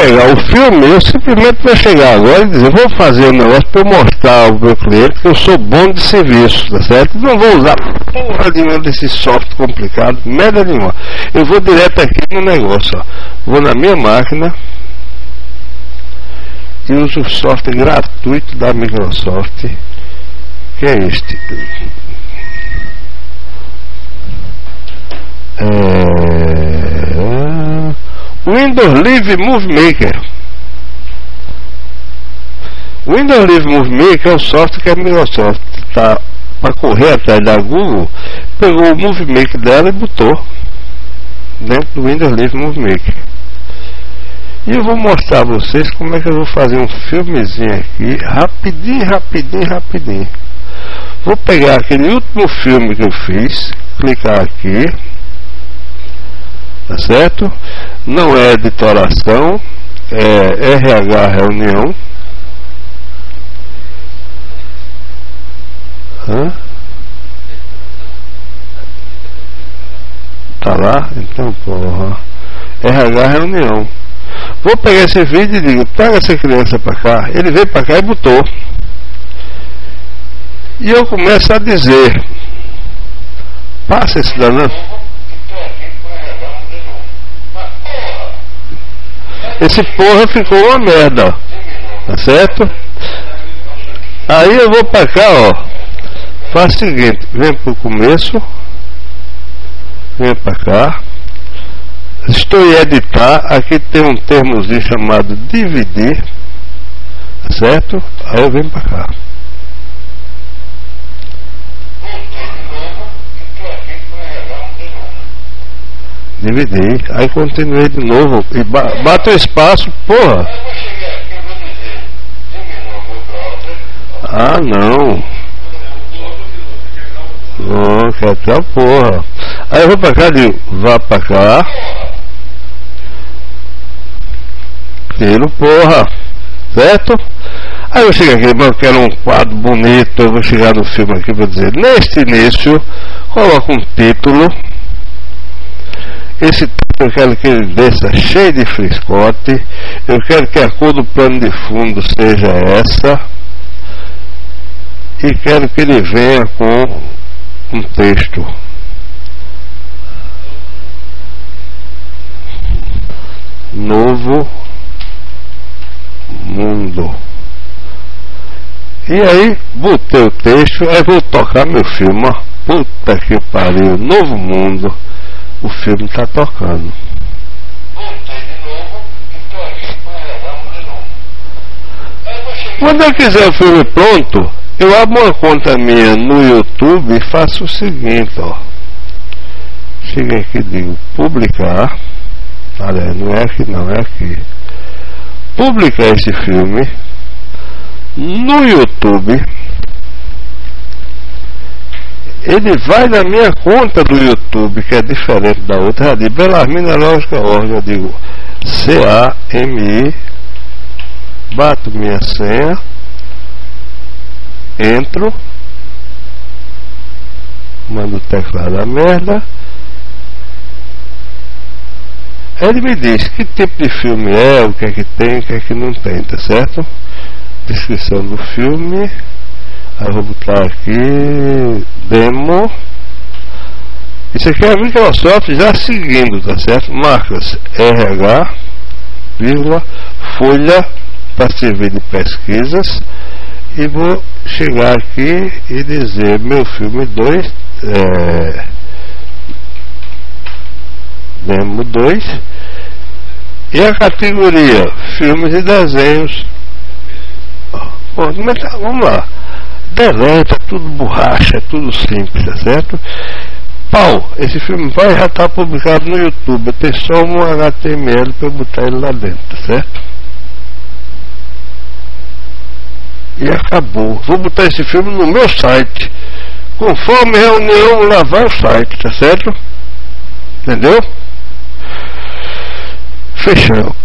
pegar o filme, eu simplesmente vou chegar agora e dizer, vou fazer um negócio para eu mostrar ao meu cliente que eu sou bom de serviço, tá certo? Não vou usar porra nenhuma desse software complicado, merda nenhuma. Eu vou direto aqui no negócio, ó. Vou na minha máquina e uso o software gratuito da Microsoft, que é este. Windows Live Movie Maker. Windows Live Movie Maker é o software que a Microsoft está para correr atrás da Google, pegou o Movie Maker dela e botou dentro do Windows Live Movie Maker. E eu vou mostrar a vocês como é que eu vou fazer um filmezinho aqui, rapidinho. Vou pegar aquele último filme que eu fiz, clicar aqui, tá certo? Não é editoração, é RH reunião. Tá lá? Então, porra. RH reunião. Vou pegar esse vídeo e digo, traga essa criança pra cá. Ele veio pra cá e botou. E eu começo a dizer, passa esse danado. Esse porra ficou uma merda, ó. Tá certo? Aí eu vou pra cá, ó. Faz o seguinte, vem pro começo, vem pra cá. Estou em editar, aqui tem um termozinho chamado dividir, tá certo? Aí eu venho pra cá. Dividir, aí continuei de novo e bato o espaço, porra. Ah, não. Não, quer até a porra. Aí eu vou pra cá, digo, vá pra cá. Tiro, porra. Certo? Aí eu chego aqui, eu quero um quadro bonito. Eu vou chegar no filme aqui para dizer, neste início, coloco um título. Esse título eu quero que ele desça cheio de friscote. Eu quero que a cor do plano de fundo seja essa. E quero que ele venha com um texto. Novo mundo. E aí, botei o texto, aí vou tocar meu filme, ó. Puta que pariu, Novo Mundo. O filme tá tocando. Quando eu quiser o filme pronto, eu abro uma conta minha no YouTube e faço o seguinte, ó. Chego aqui e digo publicar. Olha, não é aqui não, é aqui. Publicar esse filme no YouTube. Ele vai na minha conta do YouTube, que é diferente da outra, de Belarmina Lógica Org. Eu digo CAMI, bato minha senha, entro, mando o teclado a merda. Ele me diz que tipo de filme é, o que é que tem, o que é que não tem, tá certo? Descrição do filme. Aí vou botar aqui demo. Isso aqui é a Microsoft já seguindo, tá certo? Marcas RH, vírgula, folha para servir de pesquisas. E vou chegar aqui e dizer meu filme 2, demo 2, e a categoria filmes e desenhos. Bom, vamos lá. Deleta, tudo borracha, tudo simples, tá certo? Pau, esse filme vai já estar publicado no YouTube. Tem só um HTML para eu botar ele lá dentro, tá certo? E acabou. Vou botar esse filme no meu site. Conforme reunião, lá vai o site, tá certo? Entendeu? Fechando.